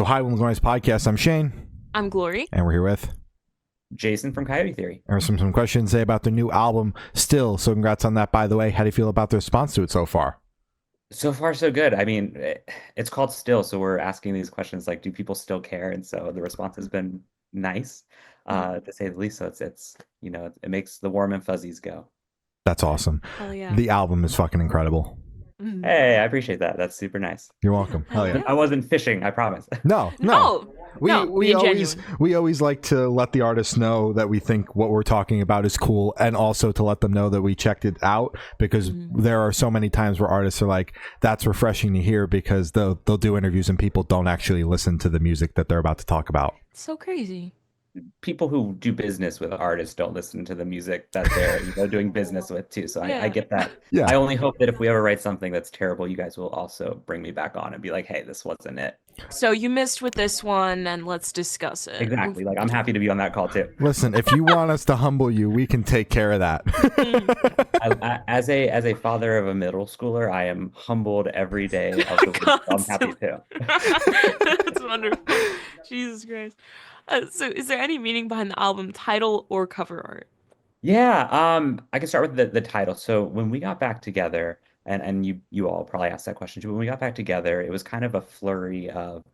So hi, welcome to Noise Podcast. I'm Shane. I'm Glory. And we're here with Jason from Coyote Theory. And some questions today about their new album, Still. So congrats on that, by the way. How do you feel about the response to it so far? So far, so good. I mean, it's called Still, so we're asking these questions like, do people still care? And so the response has been nice, to say the least. So it's it makes the warm and fuzzies go. That's awesome. Hell yeah. The album is fucking incredible. Hey, I appreciate that. That's super nice. You're welcome. Hell yeah. I wasn't fishing, I promise. No. We always like to let the artists know that we think what we're talking about is cool, and also to let them know that we checked it out, because there are so many times where artists are like, that's refreshing to hear, because they'll do interviews and people don't actually listen to the music that they're about to talk about. It's so crazy. People who do business with artists don't listen to the music that they're doing business with too. So I get that. Yeah. I only hope that if we ever write something that's terrible, you guys will also bring me back on and be like, hey, this wasn't it. So you missed with this one, and let's discuss it. Exactly. Like, I'm happy to be on that call too. Listen, if you want us to humble you, we can take care of that. As a father of a middle schooler, I am humbled every day of the week. So I'm happy too. That's wonderful. Jesus Christ. So is there any meaning behind the album title or cover art? Yeah, I can start with the title. So when we got back together, and you all probably asked that question too. When we got back together, it was kind of a flurry of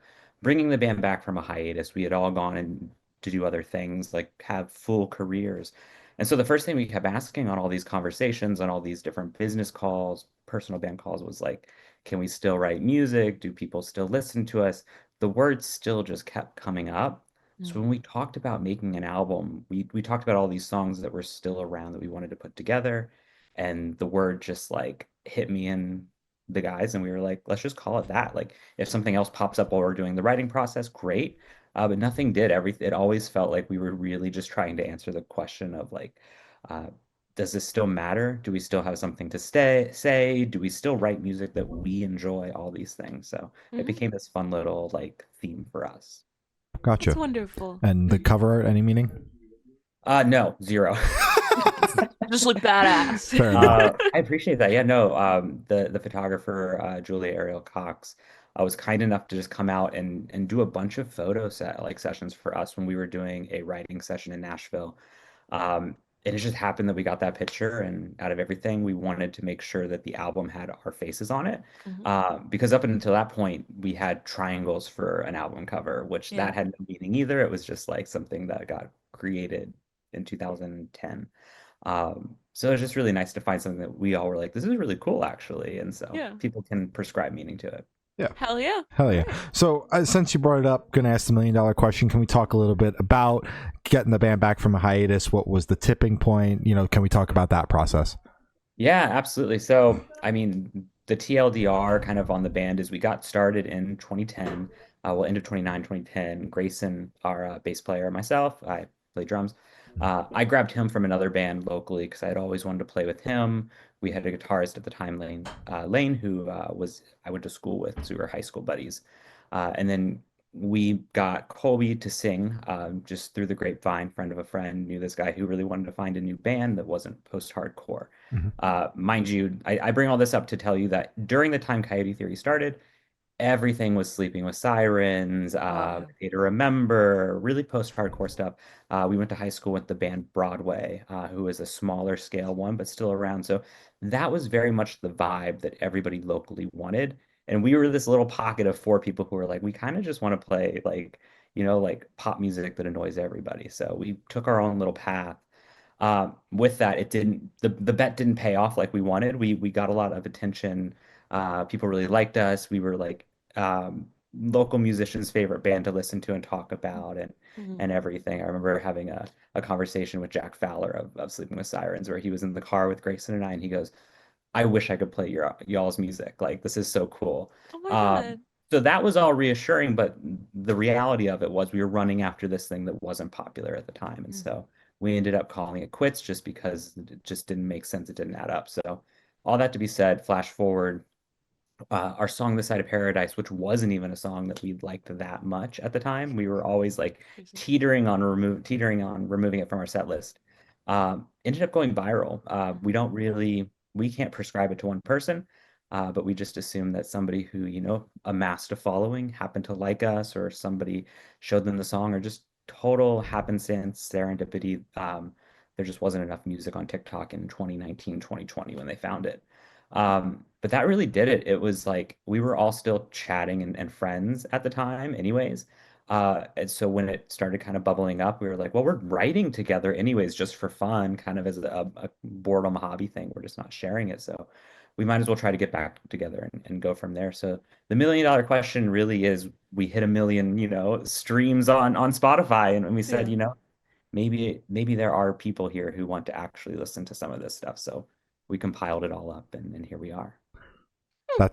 bringing the band back from a hiatus. We had all gone and to do other things, like have full careers. And so the first thing we kept asking on all these conversations, on all these different business calls, personal band calls, was like, can we still write music? Do people still listen to us? The words still just kept coming up. So when we talked about making an album, we talked about all these songs that were still around that we wanted to put together, and the word just like hit me in the guys, and we were like, let's just call it that. Like, if something else pops up while we're doing the writing process, great. But nothing did. It always felt like we were really just trying to answer the question of like, uh, does this still matter? Do we still have something to say? Do we still write music that we enjoy? All these things. So it became this fun little like theme for us. Gotcha. That's wonderful. And the cover art, any meaning? No, zero. Just look badass. I appreciate that. Yeah, no. The photographer Julia Ariel Cox was kind enough to just come out and do a bunch of sessions for us when we were doing a writing session in Nashville. And it just happened that we got that picture, and out of everything, we wanted to make sure that the album had our faces on it. Because up until that point, we had triangles for an album cover, which that had no meaning either. It was just like something that got created in 2010. So it was just really nice to find something that we all were like, this is really cool, actually. And so people can prescribe meaning to it. Yeah. Hell yeah. Hell yeah. So since you brought it up, going to ask the $1 million question. Can we talk a little bit about getting the band back from a hiatus? What was the tipping point? Can we talk about that process? Yeah, absolutely. So, I mean, the TLDR kind of on the band is we got started in 2010, end of 2010. Grayson, our bass player, myself, I play drums. I grabbed him from another band locally because I had always wanted to play with him. We had a guitarist at the time, Lane, who I went to school with, so we were high school buddies. And then we got Colby to sing just through the grapevine. Friend of a friend knew this guy who really wanted to find a new band that wasn't post-hardcore. Mind you, I bring all this up to tell you that during the time Coyote Theory started, everything was Sleeping with Sirens, Day to Remember, really post-hardcore stuff. We went to high school with the band Broadway, who is a smaller scale one, but still around. So that was very much the vibe that everybody locally wanted. And we were this little pocket of 4 people who were like, we kind of just want to play like pop music that annoys everybody. So we took our own little path. With that, the bet didn't pay off like we wanted. We got a lot of attention. People really liked us. We were like local musicians' favorite band to listen to and talk about, and everything. I remember having a conversation with Jack Fowler of Sleeping with Sirens, where he was in the car with Grayson and I, and he goes, I wish I could play y'all's music. Like, this is so cool. Oh my God. So that was all reassuring, but the reality of it was we were running after this thing that wasn't popular at the time. And so we ended up calling it quits just because it just didn't make sense. It didn't add up. So all that to be said, flash forward, our song "This Side of Paradise," which wasn't even a song that we liked that much at the time. We were always like teetering on removing it from our set list. Ended up going viral. We can't prescribe it to one person, But we just assumed that somebody who, amassed a following happened to like us, or somebody showed them the song, or just total happenstance, serendipity. There just wasn't enough music on TikTok in 2019, 2020 when they found it. But that really did it. It was like we were all still chatting and friends at the time, anyways. And so when it started kind of bubbling up, we were like, well, we're writing together anyways, just for fun, kind of as a boredom hobby thing. We're just not sharing it. So we might as well try to get back together and go from there. So the $1 million question really is we hit a million, streams on Spotify, and we said, Yeah. maybe there are people here who want to actually listen to some of this stuff. So we compiled it all up, and here we are.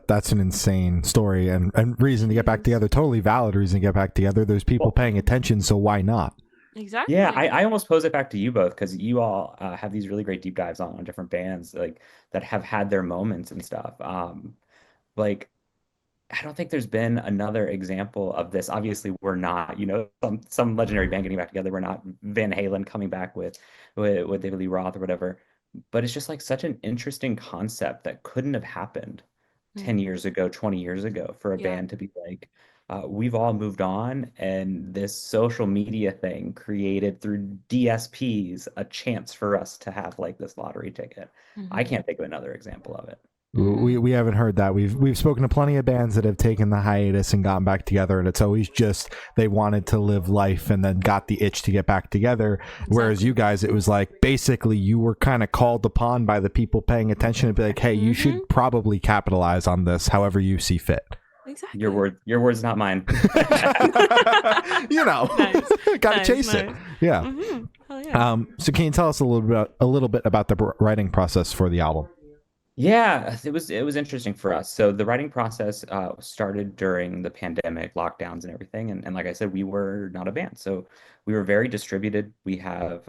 That's an insane story and reason to get back Yes. together. Totally valid reason to get back together. There's people Well, paying attention, so why not? Exactly. yeah, I almost pose it back to you both because you all have these really great deep dives on different bands like that have had their moments and stuff. Like I don't think there's been another example of this. Obviously, we're not, some legendary band getting back together. We're not Van Halen coming back with David Lee Roth or whatever. But it's just like such an interesting concept that couldn't have happened 10 Mm. years ago, 20 years ago for a Yeah. band to be like, we've all moved on, and this social media thing created through DSPs a chance for us to have like this lottery ticket. I Hmm. can't think of another example of it. Hmm. We haven't heard that. We've spoken to plenty of bands that have taken the hiatus and gotten back together, and it's always just they wanted to live life and then got the itch to get back together. Whereas Exactly. you guys, it was like basically you were kind of called upon by the people paying attention to be like, hey, you Hmm. should probably capitalize on this however you see fit. Exactly. Your words, not mine. You know, Nice. gotta Nice. chase it. Nice. Yeah. Hell yeah. So can you tell us a little bit about the writing process for the album? Yeah, it was interesting for us. So the writing process started during the pandemic, lockdowns and everything. And like I said, we were not a band. So we were very distributed. We have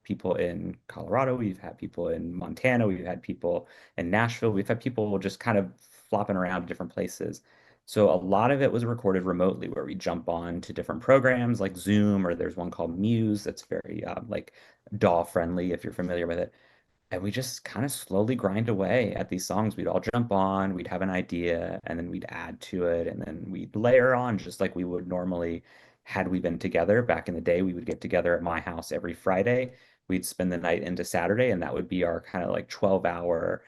people in Colorado, we've had people in Montana, we've had people in Nashville, we've had people just kind of flopping around different places. So a lot of it was recorded remotely where we jump on to different programs like Zoom, or there's one called Muse that's very like DAW friendly if you're familiar with it. And we just kind of slowly grind away at these songs. We'd all jump on, we'd have an idea, and then we'd add to it, and then we'd layer on just like we would normally had we been together. Back in the day, we would get together at my house every Friday. We'd spend the night into Saturday, and that would be our kind of like 12-hour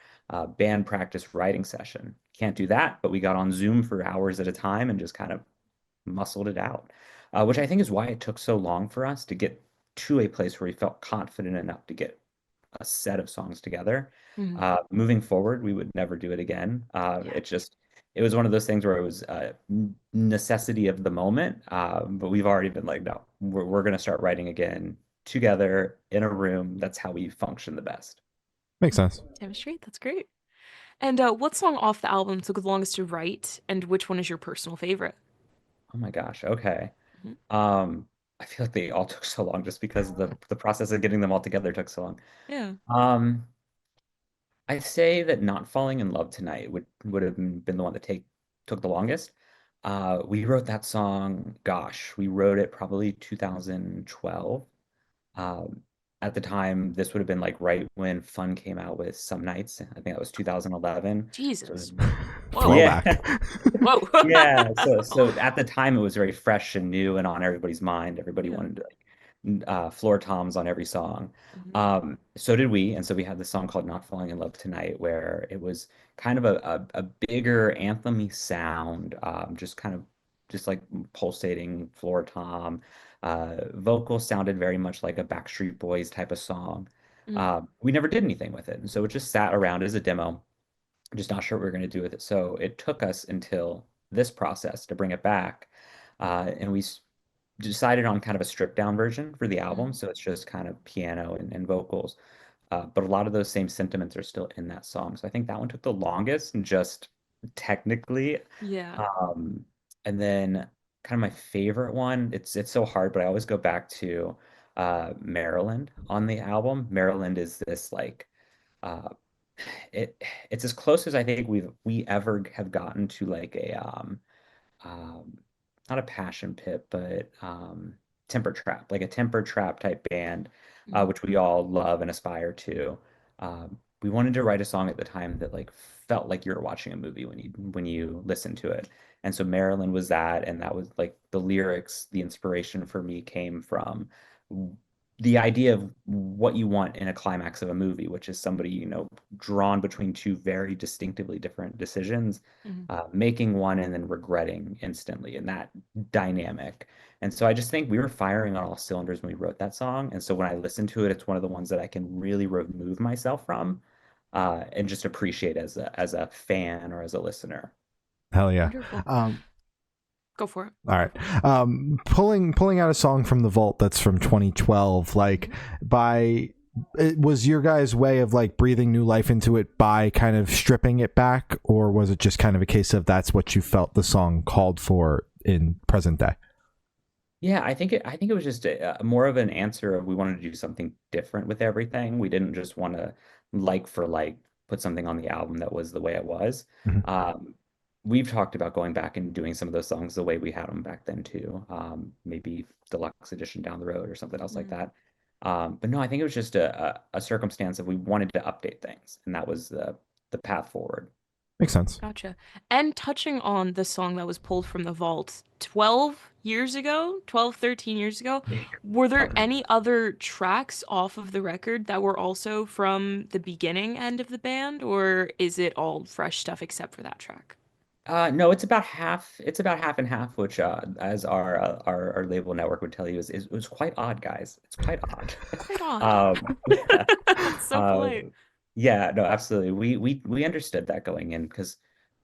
band practice writing session. Can't do that, but we got on Zoom for hours at a time and just kind of muscled it out, which I think is why it took so long for us to get to a place where we felt confident enough to get a set of songs together. Hmm. Moving forward, we would never do it again. Yeah. It was one of those things where it was a necessity of the moment. But we've already been like, no, we're going to start writing again together in a room. That's how we function the best. Makes sense. Chemistry. That's great. And what song off the album took the longest to write, and which one is your personal favorite? Oh my gosh. Okay. Hmm. Um, I feel like they all took so long just because the process of getting them all together took so long. Yeah. Um, I'd say that Not Falling in Love Tonight would have been the one that take took the longest. We wrote that song, gosh, we wrote it probably 2012. Um, at the time, this would have been like right when Fun came out with Some Nights. I think that was 2011. So it Jesus. was, Whoa. yeah. Throwback. Whoa. Yeah, so at the time it was very fresh and new and on everybody's mind. Everybody Yeah. wanted to like floor toms on every song. Hmm. So did we, and so we had this song called "Not Falling in Love Tonight," where it was kind of a bigger anthem-y sound, just kind of just like pulsating floor tom. Vocals sounded very much like a Backstreet Boys type of song. Hmm. We never did anything with it, and so it just sat around as a demo. Just not sure what we are going to do with it. So it took us until this process to bring it back. And we decided on kind of a stripped down version for the album. Hmm. So it's just kind of piano and vocals. But a lot of those same sentiments are still in that song. So I think that one took the longest, and just technically. Yeah. Um, and then kind of my favorite one, it's so hard, but I always go back to Maryland on the album. Maryland is this like uh, it's as close as I think we ever have gotten to like a um not a passion pit, but temper trap, like a temper trap type band, Hmm. which we all love and aspire to. we wanted to write a song at the time that like felt like you were watching a movie when you listen to it. And so Marilyn was that, and that was like the lyrics, the inspiration for me came from the idea of what you want in a climax of a movie, which is somebody, drawn between two very distinctively different decisions, Mhm. making one and then regretting instantly, and that dynamic. And so I just think we were firing on all cylinders when we wrote that song. And so when I listen to it, it's one of the ones that I can really remove myself from, and just appreciate as a fan or as a listener. Hell yeah. Wonderful. Go for it. All right. Pulling out a song from the vault that's from 2012, like it was your guys' way of like breathing new life into it by kind of stripping it back, or was it just kind of a case of that's what you felt the song called for in present day? Yeah, I think it was just more of an answer of we wanted to do something different with everything. We didn't just want to like for like put something on the album that was the way it was. Mhm. We've talked about going back and doing some of those songs the way we had them back then too. Maybe deluxe edition down the road or something else like Mm. that. But no, I think it was just a circumstance of we wanted to update things, and that was the path forward. Makes sense. Gotcha. And touching on the song that was pulled from the vault 12 years ago, 12, 13 years ago, were there any other tracks off of the record that were also from the beginning end of the band, or is it all fresh stuff except for that track? No, it's about half. It's about half and half, which, as our label network would tell you, is it was quite odd, guys. It's quite odd. Quite odd. Yeah. That's so polite. Yeah, no, absolutely. We understood that going in because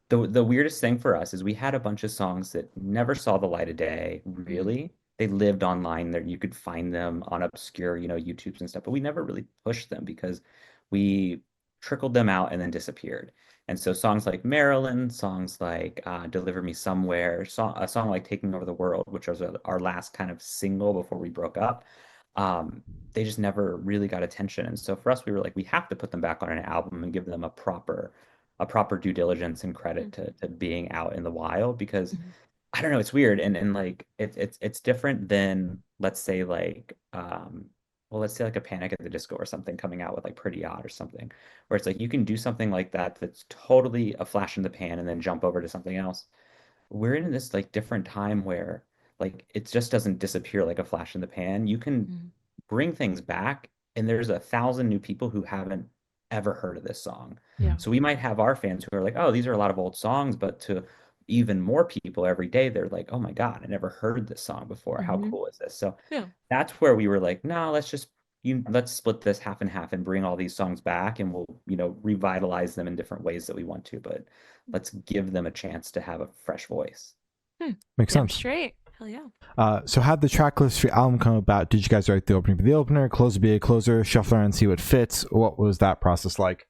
the weirdest thing for us is we had a bunch of songs that never saw the light of day, Mhm. really. They lived online there. You could find them on obscure, YouTubes and stuff, but we never really pushed them because we trickled them out and then disappeared. And so songs like Maryland, songs like Deliver Me Somewhere, a song like Taking Over the World, which was our last kind of single before we broke up, um, they just never really got attention. And so for us, we were like, we have to put them back on an album and give them a proper due diligence and credit to being out in the wild because Mhm. I don't know, it's weird and like it's different than let's say like a Panic at the Disco or something coming out with like Pretty Odd or something where it's like you can do something like that that's totally a flash in the pan and then jump over to something else. We're in this like different time where like it just doesn't disappear like a flash in the pan. You can Mhm. bring things back, and there's 1,000 new people who haven't ever heard of this song. Yeah. So we might have our fans who are like, oh, these are a lot of old songs, but to even more people every day, they're like, oh my God, I never heard this song before. How Mhm. cool is this? So Yeah. that's where we were like, no, let's split this half and half and bring all these songs back and we'll, revitalize them in different ways that we want to, but let's give them a chance to have a fresh voice. Hmm. Makes Damn sense. straight. Hell yeah. So how'd the track list for your album come about? Did you guys write the opening for the opener, closer be a closer, shuffle around and see what fits? What was that process like?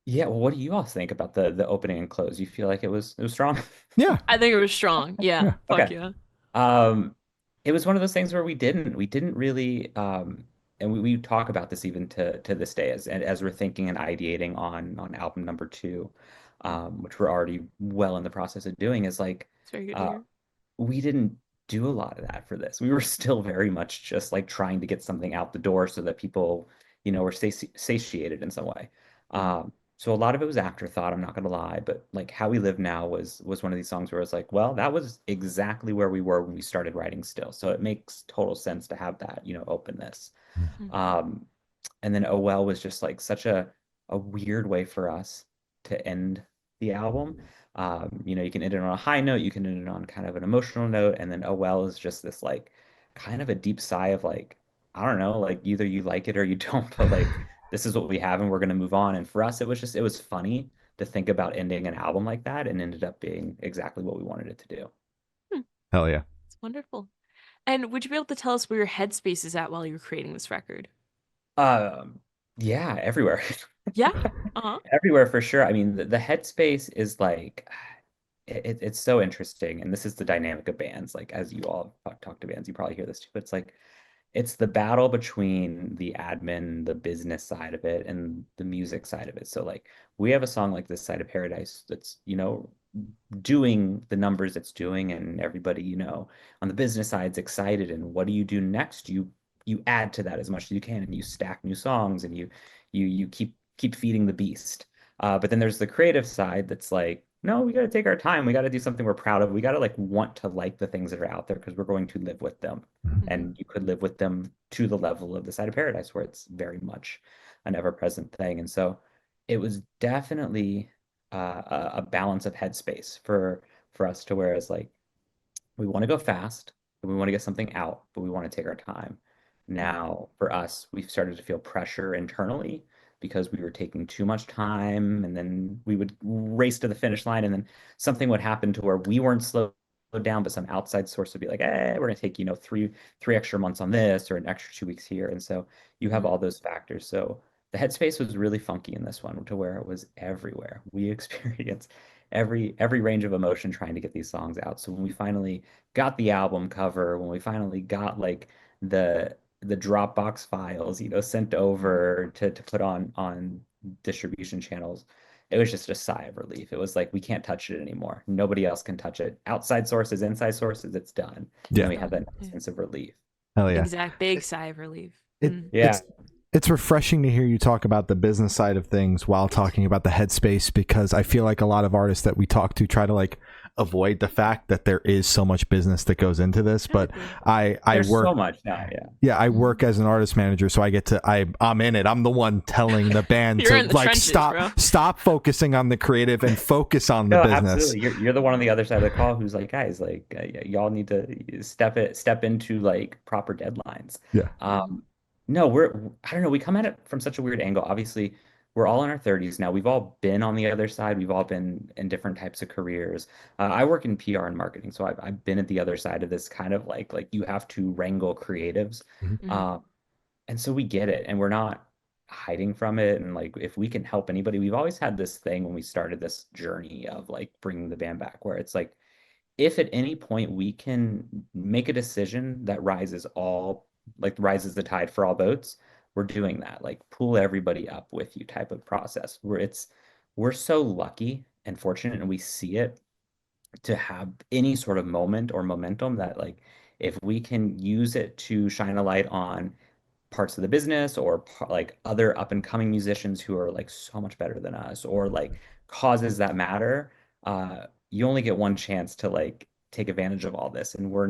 Yeah, well, what do you all think about the opening and close? You feel like it was strong? Yeah. I think it was strong. Yeah. Yeah. Fuck Okay. yeah. Um, it was one of those things where we didn't really, and we talk about this even to this day as we're thinking and ideating on album number two, which we're already well in the process of doing, is like, It's very good to uh, hear. we didn't do a lot of that for this. We were still very much just like trying to get something out the door so that people, were satiated in some way. Mhm. So a lot of it was afterthought, I'm not gonna lie, but like How We Live Now was one of these songs where it's like, well, that was exactly where we were when we started writing still. So it makes total sense to have that, openness. Mhm. Um, and then Oh Well was just like such a weird way for us to end the album. You can end it on a high note, you can end it on kind of an emotional note, and then Oh Well is just this like kind of a deep sigh of like, I don't know, like either you like it or you don't, but like this is what we have and we're gonna move on. And for us, it was funny to think about ending an album like that and ended up being exactly what we wanted it to do. Hmm. Hell yeah. It's wonderful. And would you be able to tell us where your headspace is at while you're creating this record? Um, yeah, everywhere. Yeah. Uh-huh. Everywhere for sure. I mean, the headspace is like it's so interesting, and this is the dynamic of bands. Like as you all talk to bands, you probably hear this too. But it's like it's the battle between the admin, the business side of it, and the music side of it. So like we have a song like This Side of Paradise that's doing the numbers it's doing, and everybody on the business side's excited. And what do you do next? You add to that as much as you can, and you stack new songs, and you keep keep feeding the beast. But then there's the creative side that's like, no, we got to take our time. We got to do something we're proud of. We got to like want to like the things that are out there because we're going to live with them. Mhm. And you could live with them to the level of the side of paradise where it's very much an ever-present thing. And so it was definitely a balance of headspace for us to whereas like we want to go fast and we want to get something out, but we want to take our time. Now, for us, we've started to feel pressure internally because we were taking too much time, and then we would race to the finish line, and then something would happen to where we weren't slowed down, but some outside source would be like, "Eh, we're gonna take, three extra months on this or an extra 2 weeks here." And so you have Mhm. all those factors. So the headspace was really funky in this one to where it was everywhere. We experienced every range of emotion trying to get these songs out. So when we finally got the album cover, when we finally got like the Dropbox files, sent over to put on distribution channels, it was just a sigh of relief. It was like we can't touch it anymore. Nobody else can touch it. Outside sources, inside sources, it's done. And Yeah. then we have that Yeah. sense of relief. Hell yeah. Exact big sigh of relief. It, Mm. Yeah. it's refreshing to hear you talk about the business side of things while talking about the headspace, because I feel like a lot of artists that we talk to try to like avoid the fact that there is so much business that goes into this. But I There's work so much now. Yeah. yeah, I work as an artist manager, so I get to I'm in it. I'm the one telling the band You're to in the like trenches, bro. stop focusing on the creative and focus on the No, business. absolutely. You're the one on the other side of the call who's like, guys, like y'all need to step into like proper deadlines. Yeah. No, I don't know, we come at it from such a weird angle. Obviously, we're all in our 30s now. We've all been on the other side. We've all been in different types of careers. I work in PR and marketing, so I've been at the other side of this kind of like you have to wrangle creatives. Mhm. Mhm. Um, and so we get it, and we're not hiding from it. And like, if we can help anybody, we've always had this thing when we started this journey of like bringing the band back, where it's like, if at any point we can make a decision that rises the tide for all boats, we're doing that. Like, pull everybody up with you type of process. We're so lucky and fortunate, and we see it to have any sort of moment or momentum that like if we can use it to shine a light on parts of the business or like other up and coming musicians who are like so much better than us or like causes that matter, you only get one chance to like take advantage of all this, and we're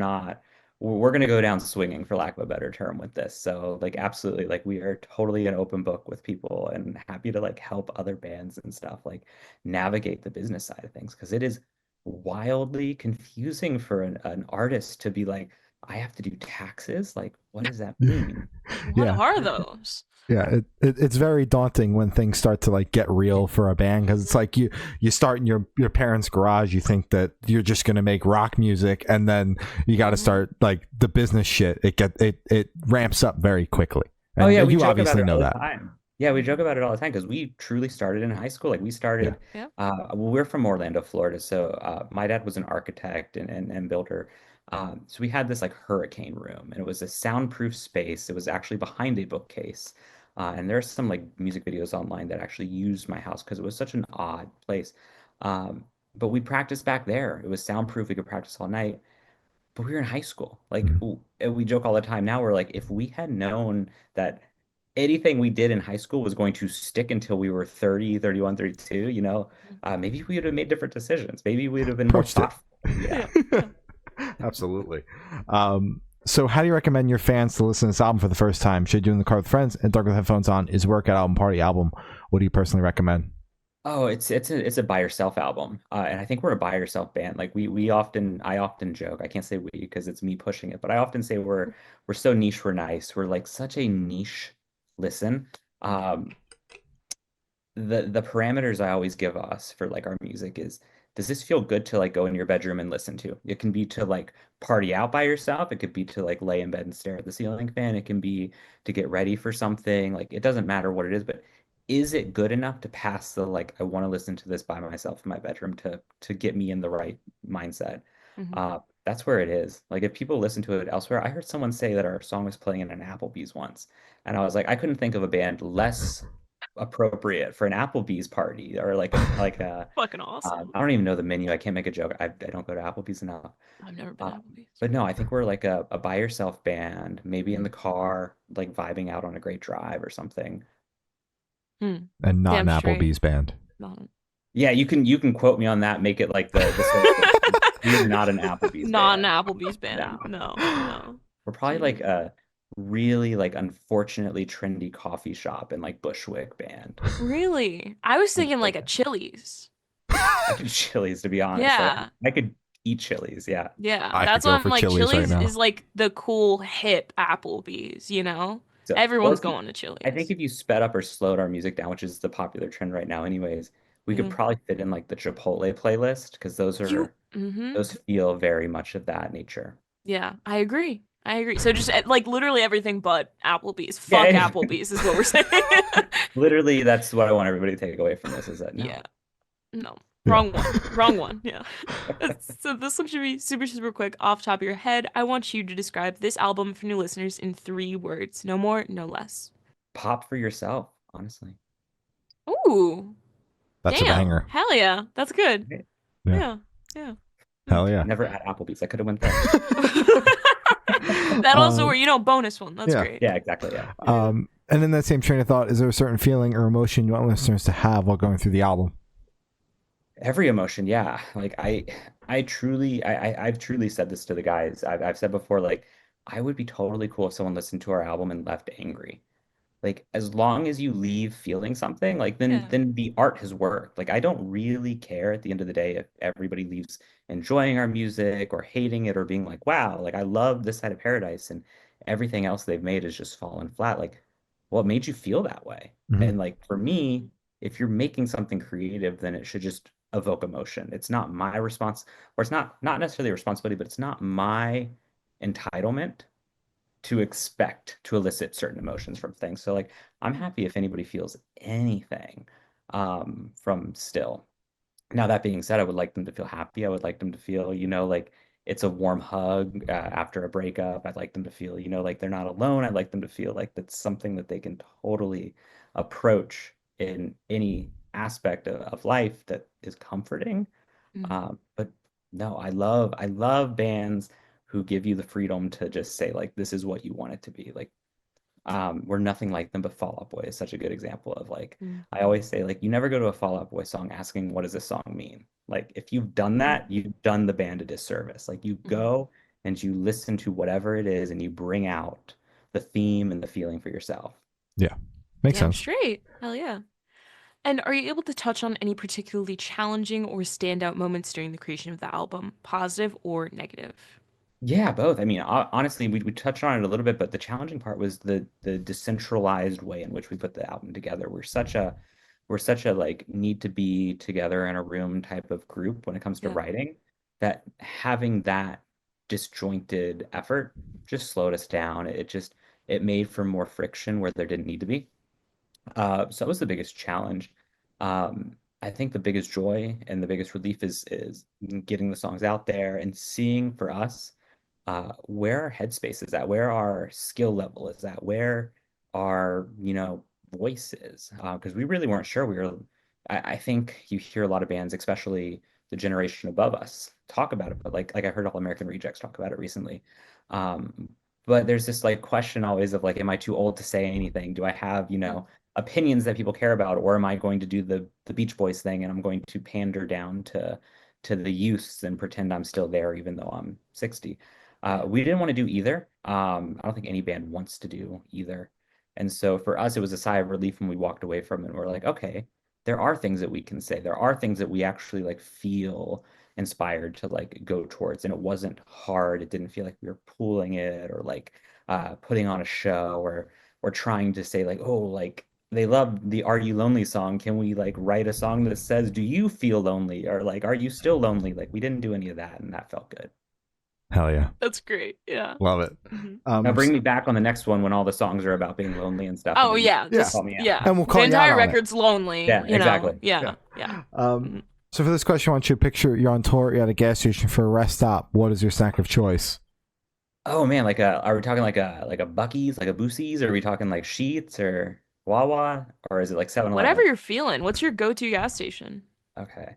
going to go down swinging, for lack of a better term, with this. So like absolutely, like we are totally an open book with people and happy to like help other bands and stuff like navigate the business side of things, because it is wildly confusing for an artist to be like, I have to do taxes. Like, what does that mean? What Yeah. are those? Yeah, it's very daunting when things start to like get real for a band, because it's like you start in your parents' garage. You think that you're just gonna make rock music, and then you got to start like the business shit. It ramps up very quickly. And Oh yeah, we you joke about obviously it know all the that. time. Yeah, we joke about it all the time because we truly started in high school. Like we Yeah. started, Yeah. well, we're from Orlando, Florida. So my dad was an architect and builder. So we had this like hurricane room, and it was a soundproof space. It was actually behind a bookcase. And there's some like music videos online that actually used my house because it was such an odd place. But we practiced back there. It was soundproof. We could practice all night. But we were in high school. Like Mhm. and we joke all the time now. We're like, if we had known that anything we did in high school was going to stick until we were 30, 31, 32, maybe we would have made different decisions. Maybe we would have been more Approached it. thoughtful. Yeah. Absolutely. So how do you recommend your fans to listen to this album for the first time? Should you in the car with friends and dark with headphones on? Is work at album party album? What do you personally recommend? Oh, it's a by yourself album. And I think we're a by yourself band. Like I often joke, I can't say we because it's me pushing it, but I often say we're so niche, we're nice. We're like such a niche listen. Um, the parameters I always give us for like our music is, does this feel good to like go in your bedroom and listen to? It can be to like party out by yourself. It could be to like lay in bed and stare at the ceiling fan. It can be to get ready for something. Like it doesn't matter what it is, but is it good enough to pass the like I want to listen to this by myself in my bedroom to get me in the right mindset? Mhm. That's where it is. Like if people listen to it elsewhere, I heard someone say that our song was playing in an Applebee's once, and I was like, I couldn't think of a band less appropriate for an Applebee's party or like a Fucking awesome. I don't even know the menu. I can't make a joke. I don't go to Applebee's enough. I've never been Uh, to Applebee's. but no, I think we're like a by yourself band, maybe in the Mhm. car, like vibing out on a great drive or something. and not Damn an straight. Applebee's band. Yeah, you can quote me on that. Make it like we're not an Applebee's Not band. an Applebee's band. No. We're probably like a really like unfortunately trendy coffee shop and like Bushwick band. Really? I was thinking like a Chili's. I could Chili's, to be honest. Yeah. I could eat Chili's, yeah. Yeah. I That's could go why I'm for like Chili's right Chili's now. is like the cool hip Applebee's, you know? So, Everyone's going to Chili's. I think if you sped up or slowed our music down, which is the popular trend right now anyways, we could probably fit in like the Chipotle playlist because those feel very much of that nature. Yeah, I agree. So just like literally everything but Applebee's. Fuck Applebee's is what we're saying. Literally, that's what I want everybody to take away from this is that no. Yeah. No. Wrong one. Yeah. So this one should be super, super quick off top of your head. I want you to describe this album for new listeners in 3 words. No more, no less. Pop for yourself, honestly. Ooh. That's a banger. Hell yeah. That's good. Yeah. Hell yeah. Never at Applebee's. I could have went there. That also were, bonus one. That's great. Yeah, exactly. Yeah. And in that same train of thought, is there a certain feeling or emotion you want listeners to have while going through the album? Every emotion, yeah. Like I've truly said this to the guys. I've said before, like I would be totally cool if someone listened to our album and left angry. Like as long as you leave feeling something, like then the art has worked. Like I don't really care at the end of the day if everybody leaves enjoying our music or hating it or being like, wow, like I love this side of Paradise and everything else they've made has just fallen flat. Like, what made you feel that way? And like for me, if you're making something creative, then it should just evoke emotion. It's not my response, or it's not necessarily a responsibility, but it's not my entitlement to expect to elicit certain emotions from things. So like I'm happy if anybody feels anything from Still. Now that being said, I would like them to feel happy. I would like them to feel, like it's a warm hug after a breakup. I'd like them to feel, like they're not alone. I'd like them to feel like that's something that they can totally approach in any aspect of life that is comforting. But no, I love bands who give you the freedom to just say like this is what you want it to be. Like we're nothing like them, but Fall Out Boy is such a good example of like I always say like you never go to a Fall Out Boy song asking what does this song mean. Like if you've done that, you've done the band a disservice. Like you go and you listen to whatever it is and you bring out the theme and the feeling for yourself. Yeah, makes sense. Straight. Hell yeah. And are you able to touch on any particularly challenging or standout moments during the creation of the album, positive or negative? Yeah, both. I mean, honestly, we touched on it a little bit, but the challenging part was the decentralized way in which we put the album together. We're such a like need to be together in a room type of group when it comes to writing that having that disjointed effort just slowed us down. It made for more friction where there didn't need to be. So that was the biggest challenge. I think the biggest joy and the biggest relief is getting the songs out there and seeing for us where our headspace is at, where our skill level is at, where our, voice is. Because we really weren't sure. I think you hear a lot of bands, especially the generation above us, talk about it, but like I heard All American Rejects talk about it recently. But there's this like question always of like, am I too old to say anything? Do I have, opinions that people care about, or am I going to do the Beach Boys thing and I'm going to pander down to the youths and pretend I'm still there even though I'm 60? We didn't want to do either. I don't think any band wants to do either. And so for us, it was a sigh of relief when we walked away from it. And we're like, okay, there are things that we can say. There are things that we actually like feel inspired to like go towards. And it wasn't hard. It didn't feel like we were pulling it or like putting on a show or trying to say like, oh, like they love the Are You Lonely song. Can we like write a song that says, do you feel lonely? Or like, are you still lonely? Like we didn't do any of that and that felt good. Hell yeah. That's great. Yeah. Love it. Now bring me back on the next one when all the songs are about being lonely and stuff. Oh, and yeah. And we'll call the you out entire on record's lonely. Yeah, exactly. Yeah. So for this question, I want you to picture you're on tour, you're at a gas station for a rest stop. What is your snack of choice? Oh man, are we talking like a Buc-ee's, like a Boosie's, or are we talking like Sheetz or Wawa, or is it like 7-Eleven? Whatever you're feeling. What's your go-to gas station? Okay.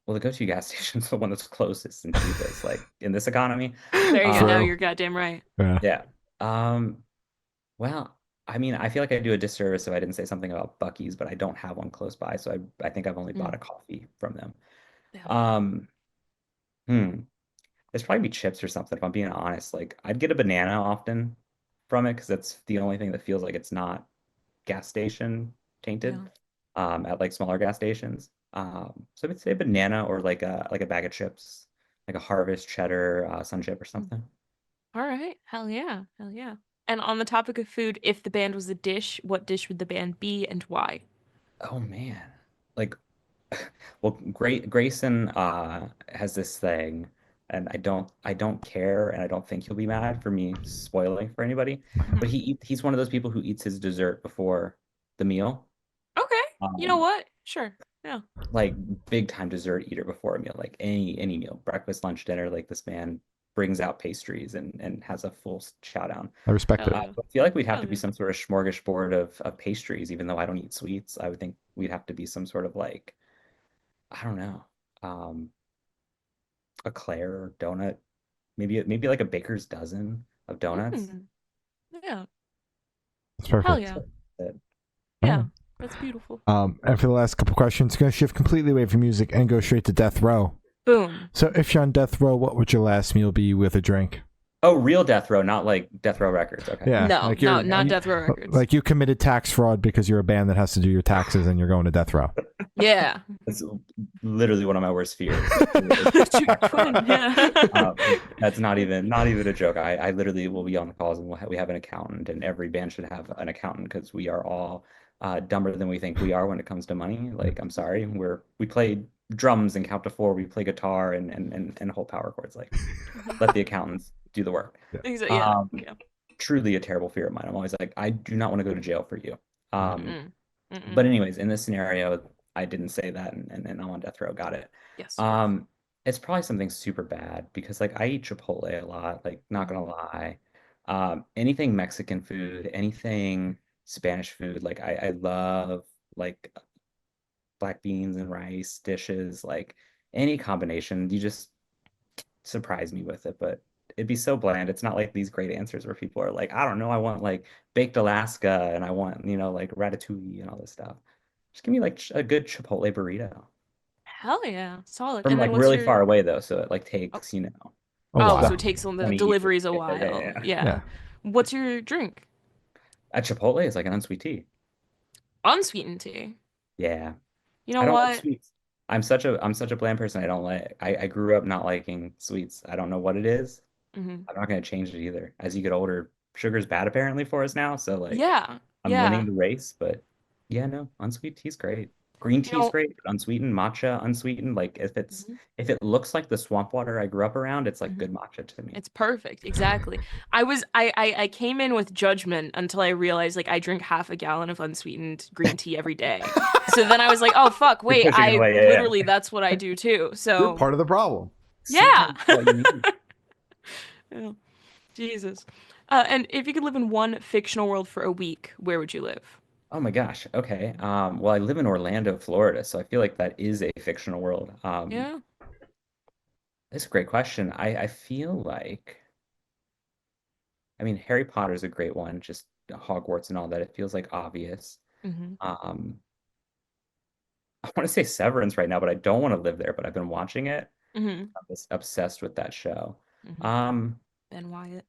Well, the go-to gas station's the one that's closest and cheapest, like in this economy. There you go. Now you're goddamn right. Yeah. Well, I mean, I feel like I do a disservice if I didn't say something about Buc-ee's, but I don't have one close by, so I think I've only bought Mm, a coffee from them. yeah. Um, hmm. There's probably be chips or something if I'm being honest. Like I'd get a banana often from it because that's the only thing that feels like it's not gas station tainted Yeah. at like smaller gas stations. So I would say banana or like a bag of chips, like a Harvest cheddar sun chip or Mm. something. All right. Hell yeah. Hell yeah. And on the topic of food, if the band was a dish, what dish would the band be and why? Oh man. Like well Grayson has this thing and I don't care and I don't think he'll be mad for me spoiling for anybody. But Mhm. he's one of those people who eats his dessert before the meal. Okay. You know Um what? Sure. Yeah. like big time dessert eater before a meal, like any meal, breakfast, lunch, dinner, like this man brings out pastries and has a full chow down. I respect Hell it. yeah. I feel like we'd have to Hell be yeah. some sort of smorgasbord of pastries, even though I don't eat sweets. I would think we'd have to be some sort of like, I don't know, um, eclair or donut, maybe like a baker's dozen of donuts. Mm, yeah. It's Hell perfect. yeah. That All right. Yeah. That's beautiful. And for the last couple questions, going to shift completely away from music and go straight to death row. Boom. So, if you're on death row, what would your last meal be with a drink? Oh, real death row, not like death row records. Okay. Yeah, No, like no, not Death Row Records. like you committed tax fraud because you're a band that has to do your taxes, and you're going to death row. Yeah. That's literally one of my worst fears. Shoot, Quinn, yeah. That's not even a joke. I literally will be on the calls and we have an accountant, and every band should have an accountant because we are all dumber than we think we are when it comes to money. Like, I'm sorry, we play drums and count to four. We play guitar and hold power chords. Like, let the accountants do the work. Yeah. Um, Yeah. truly a terrible fear of mine. I'm always like, I do not want to go to jail for you. Mm-mm. But Mm-mm. anyways, in this scenario, I didn't say that, and I'm on death row. Got it. Yes. Um, it's probably something super bad because like I eat Chipotle a lot. Like, not gonna Mhm. lie, anything Mexican food, anything Spanish food. Like I love like black beans and rice dishes. Like any combination, you just surprise me with it. But it'd be so bland. It's not like these great answers where people are like, I don't know, I want like baked Alaska and I want, like ratatouille and all this stuff. Just give me like a good Chipotle burrito Hell yeah. Solid. from And like then what's really your far away though, so it like oh, takes, A oh, so while. it takes on the 20 years. deliveries a Yeah, yeah, yeah, while. yeah. Yeah. Yeah. What's your drink? At Chipotle, it's like an unsweet tea. Unsweetened tea. Yeah. You know I don't like what? sweets. I'm such a bland person. I don't like I grew up not liking sweets. I don't know what it is. Hmm. I'm not gonna change it either. As you get older, sugar's bad apparently for us now. So like Yeah. I'm winning Yeah. the race, but yeah, no, unsweet tea's great. Green You tea's know, great, but unsweetened, matcha, unsweetened. Like mhm, if it looks like the swamp water I grew up around, it's like mhm. good matcha to me. It's perfect. Exactly. I came in with judgment until I realized like I drink half a gallon of unsweetened green tea every day. So then I was like, oh fuck, You're wait, pushing it I away, yeah, literally yeah. that's what I do too. You're So part of the problem. yeah. Sometimes that's all you need. Yeah. Jesus. And if you could live in one fictional world for a week, where would you live? Oh my gosh. Okay. Well, I live in Orlando, Florida, so I feel like that is a fictional world. Yeah. That's a great question. I feel like, I mean, Harry Potter is a great one, just Hogwarts and all that. It feels like obvious. Hmm. Um, I want to say Severance right now, but I don't want to live there, but I've been watching it. Hmm. I'm just obsessed with that show. Hmm. Um, Ben Wyatt.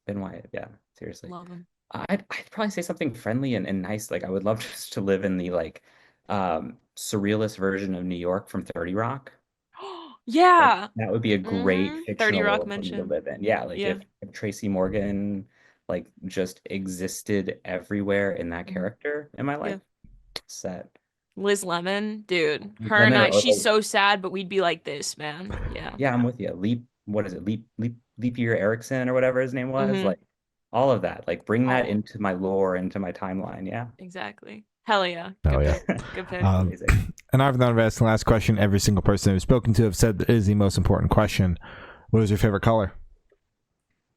Ben Wyatt, yeah, seriously. Love him. I'd probably say something friendly and nice. Like I would love just to live in the like surrealist version of New York from 30 Rock. Like Yeah. that would be a great 30 fictional Rock world for me to mention. live in. Yeah, like Yeah. if Tracy Morgan like just existed everywhere in that Hmm. character in my life, Yeah. set. Liz Lemon, dude. Her and Lemon I, or she's like so sad, but we'd be like this, man. Yeah. yeah, I'm with you. What is it? Leap Year Erickson or whatever his name was. Hmm. Like all of that. Like bring that All into my lore, into my timeline. Yeah. exactly. Hell yeah. Oh Good yeah. pick. Good pick. Amazing. And I've now asked the last question. Every single person I've spoken to have said that is the most important question. What is your favorite color?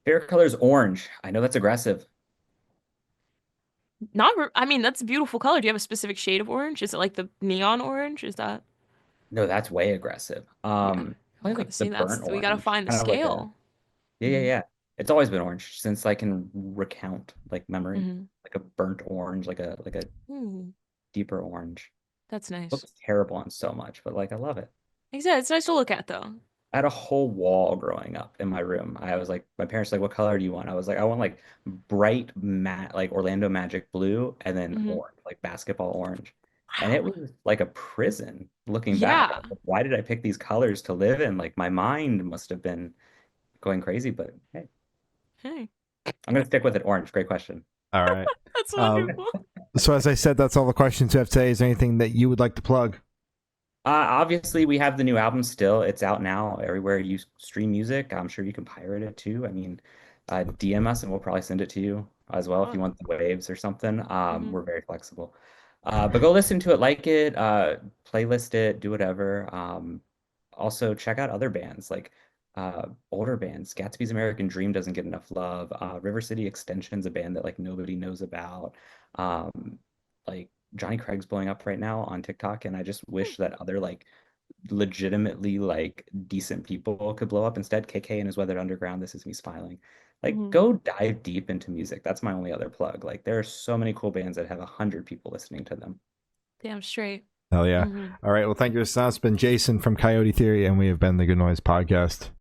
Favorite color is orange. I know that's aggressive. I mean, that's a beautiful color. Do you have a specific shade of orange? Is it like the neon orange? Is that? No, that's way aggressive. Yeah. Probably Okay. like the See, burnt we gotta orange, find the kind of like a scale. yeah, yeah, Hmm. yeah. It's always been orange since I can recount like memory, Mm-hmm. like a burnt orange, like a Ooh, deeper orange. that's nice. Looks terrible on so much, but like I love it. Exactly. It's nice to look at though. I had a whole wall growing up in my room. I was like, my parents were like, what color do you want? I was like, I want like bright matte, like Orlando Magic blue, and then Mm-hmm. orange, like basketball orange. And it Wow. was like a prison looking back. I Yeah. was like, why did I pick these colors to live in? Like my mind must have been going crazy, but hey, Hey, I'm gonna stick with it. Orange, great question. All right. that's Um, wonderful. so as I said, that's all the questions we have today. Is there anything that you would like to plug? Obviously, we have the new album still. It's out now everywhere you stream music. I'm sure you can pirate it too. I mean, DM us and we'll probably send it to you as well if you Fun. want the waves or something. Mm-hmm. We're very flexible. But go listen to it, like it, playlist it, do whatever. Also, check out other bands like older bands. Gatsby's American Dream doesn't get enough love. River City Extension's a band that like nobody knows about. Um, like Johnny Craig's blowing up right now on TikTok, and I just wish that other like legitimately like decent people could blow up instead. KK and His Weathered Underground, This Is Me Smiling. Like Mm-hmm. go dive deep into music. That's my only other plug. Like there are so many cool bands that have 100 people listening to them. Damn straight. Hell yeah. Mm-hmm. All right. Well, thank you. It's been Jayson from Coyote Theory, and we have been the Good Noise Podcast.